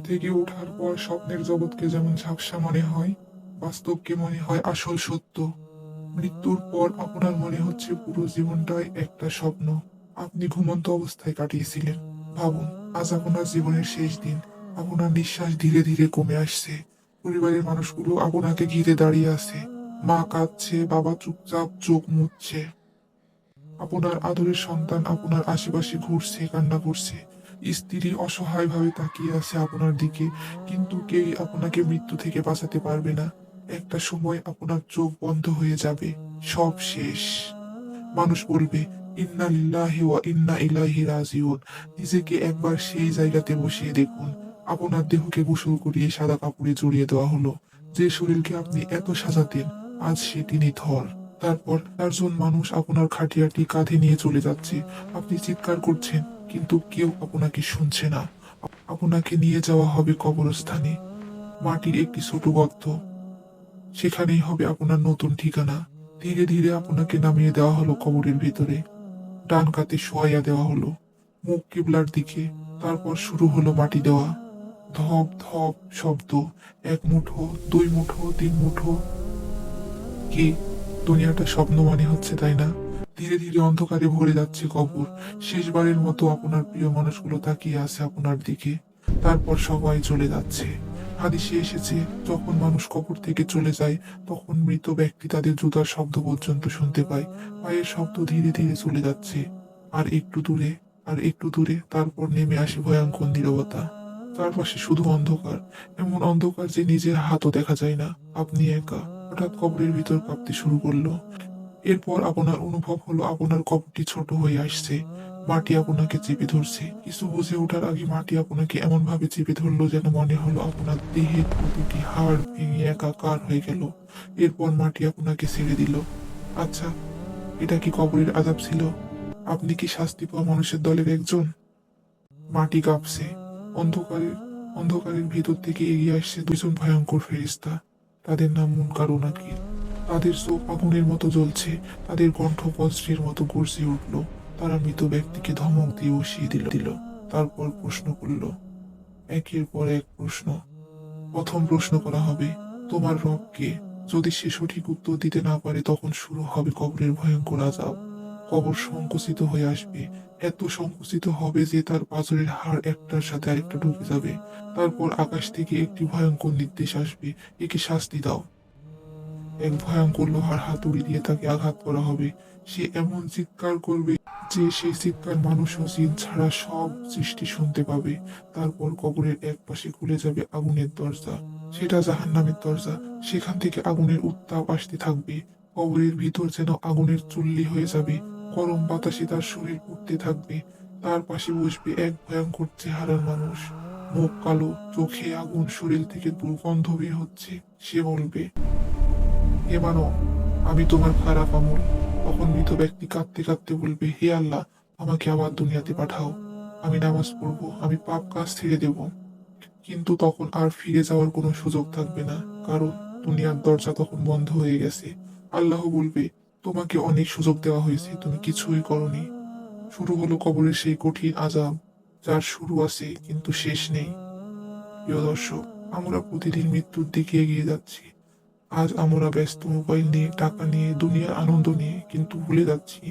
থেকে ওঠার পর স্বপ্নের জগৎকে যেমন ঝাপসা মনে হয়, বাস্তবকে মনে হয় আসল সত্য। মৃত্যুর পর আপনার মনে হচ্ছে পুরো জীবনটাই একটা স্বপ্ন আপনি ঘুমন্ত অবস্থায় কাটিয়েছিলেন। ভাবুন, আজ আপনার জীবনের শেষ দিন। আপনার নিঃশ্বাস ধীরে ধীরে কমে আসছে। পরিবারের মানুষগুলো আপনাকে ঘিরে দাঁড়িয়ে আছে। মা কাঁদছে, বাবা চুপচাপ চোখ মুছছে। আপনার আদরের সন্তান আপনার আশেপাশে ঘুরছে, কান্না করছে। স্ত্রী অসহায়ভাবে তাকিয়ে আছে আপনার দিকে, কিন্তু কেউই আপনাকে মৃত্যু থেকে বাঁচাতে পারবে না। একটা সময় আপনার চোখ বন্ধ হয়ে যাবে, সব শেষ। মানুষ বলবে, ইন্না লিল্লাহি ওয়া ইন্না ইলাইহি রাজিউন। নিজেকে একবার সেই জায়গাতে বসিয়ে দেখুন। আপনার দেহকে গোসল করিয়ে সাদা কাপড়ে জড়িয়ে দেওয়া হলো। যে শরীরকে আপনি এত সাজাতেন, আজ সেটি নিথর। তারপর 4 জন মানুষ আপনার খাটিয়াটি কাঁধে নিয়ে চলে যাচ্ছে। আপনি চিৎকার করছেন, কিন্তু কেউ আপনাকে শুনছে না। আপনাকে নিয়ে যাওয়া হবে কবরস্থানে, মাটির একটি ছোট গর্ত। সেখানেই হবে আপনার নতুন ঠিকানা। ধীরে ধীরে আপনাকে নামিয়ে দেওয়া হলো কবরের ভিতরে। ডান কাতে শোয়াইয়া দেওয়া হলো, মুখ কিবলার দিকে। তারপর শুরু হলো মাটি দেওয়া। ধপ ধপ শব্দ। 1 মুঠো, 2 মুঠো, 3 মুঠো। কি দুনিয়াটা স্বপ্ন মনে হচ্ছে, তাই না? ধীরে ধীরে অন্ধকারে ভরে যাচ্ছে কবর। শেষবারের মতো আপনার প্রিয় মানুষগুলো তাকিয়ে আছে আপনার দিকে। তারপর সবাই চলে যাচ্ছে। হাদিসে এসেছে, যখন মানুষ কবর থেকে চলে যায়, তখন মৃত ব্যক্তি তাদের জুতার শব্দ পর্যন্ত শুনতে পায়। পায়ের শব্দ ধীরে ধীরে চলে যাচ্ছে। আর একটু দূরে, আর একটু দূরে, তারপর নেমে আসে ভয়ঙ্কর নীরবতা। চারপাশে শুধু অন্ধকার, এমন অন্ধকার যে নিজের হাতও দেখা যায় না। আপনি একা। হঠাৎ কবরের ভিতর কাঁপতে শুরু করলো। এরপর আপনার অনুভব হলো আপনার কবরটি ছোট হয়ে আসছে। মাটি আপনাকে চেপে ধরছে। কিছু বুঝে ওঠার আগে মাটি আপনাকে এমন ভাবে চেপে ধরলো যেন মনে হলো আপনার দেহের প্রতিটি হাড় ভেঙে একাকার হয়ে গেল। এরপর মাটি আপনাকে ছেড়ে দিল। আচ্ছা, এটা কি কবরের আযাব ছিল? আপনি কি শাস্তি পাওয়া মানুষের দলের একজন? মাটি কাঁপছে। অন্ধকারের অন্ধকারের ভিতর থেকে এগিয়ে আসছে 2 জন ভয়ঙ্কর ফেরেশতা। তাদের নাম মুনকার ও নাকির। তাদের চোখ আগুনের মতো জ্বলছে, তাদের কণ্ঠ বজ্রের মতো গর্জে উঠল। তারা মৃত ব্যক্তিকে ধমক দিয়ে বসিয়ে দিল। তারপর প্রশ্ন করল, একের পর এক প্রশ্ন। প্রথম প্রশ্ন করা হবে, তোমার রব কে? যদি সে সঠিক উত্তর দিতে না পারে, তখন শুরু হবে কবরের ভয়ঙ্কর আযাব। কবর সংকুচিত হয়ে আসবে, এত সংকুচিত হবে যে তার পাঁজরের হাড় একটার সাথে আরেকটা ঢুকে যাবে। তারপর আকাশ থেকে একটি ভয়ঙ্কর নির্দেশ আসবে, একে শাস্তি দাও। এক ভয়ঙ্কর লোহার হাতুড়ি দিয়ে তাকে আঘাত করা হবে। সে এমন চিৎকার করবে যে সেই চিৎকার মানুষ ও জিন ছাড়া সব সৃষ্টি শুনতে পাবে। তারপর কবরের এক পাশে খুলে যাবে আগুনের দরজা। সেটা জাহান্নামের দরজা। সেখান থেকে আগুনের উত্তাপ আসতে থাকবে। কবরের ভিতর যেন আগুনের চুল্লি হয়ে যাবে। গরম বাতাসে তার শরীর পুড়তে থাকবে। তার পাশে বসবে এক ভয়ঙ্কর চেহারার মানুষ। মুখ কালো, চোখে আগুন, শরীর থেকে দুর্গন্ধ বের হচ্ছে। সে বলবে, হে মানব, আমি তোমার খারাপ আমল। তখন মৃত ব্যক্তি কাঁদতে কাঁদতে বলবে, হে আল্লাহ, আমাকে আবার দুনিয়াতে পাঠাও। আমি নামাজ পড়বো, আমি পাপ কাজ ছেড়ে দেব। কিন্তু তখন আর ফিরে যাওয়ার কোনো সুযোগ থাকবে না, কারণ দুনিয়ার দরজা তখন বন্ধ হয়ে গেছে। আল্লাহ বলবে, তোমাকে অনেক সুযোগ দেওয়া হয়েছে, তুমি কিছুই করনি। শুরু হলো কবরের সেই কঠিন আযাব, যার শুরু আছে কিন্তু শেষ নেই। প্রিয় দর্শক, আমরা প্রতিদিন মৃত্যুর দিকে এগিয়ে যাচ্ছি। আজ আমরা ব্যস্ত মোবাইল নিয়ে, টাকা নিয়ে, দুনিয়ার আনন্দ নিয়ে, কিন্তু ভুলে যাচ্ছি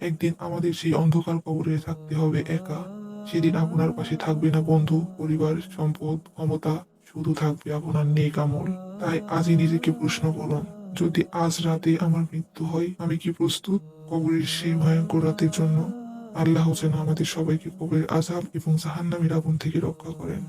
একদিন আমাদের সেই অন্ধকার কবরে থাকতে হবে একা। সেদিন আপনার পাশে থাকবে না বন্ধু, পরিবার, সম্পদ, ক্ষমতা, শুধু থাকবে আপনার নেক আমল। তাই আজই নিজেকে প্রশ্ন করুন, যদি আজ রাতে আমার মৃত্যু হয়, আমি কি প্রস্তুত কবরের সেই ভয়ঙ্কর রাতের জন্য? আল্লাহ যেন আমাদের সবাইকে কবরের আযাব এবং জাহান্নামের আগুন থেকে রক্ষা করেন।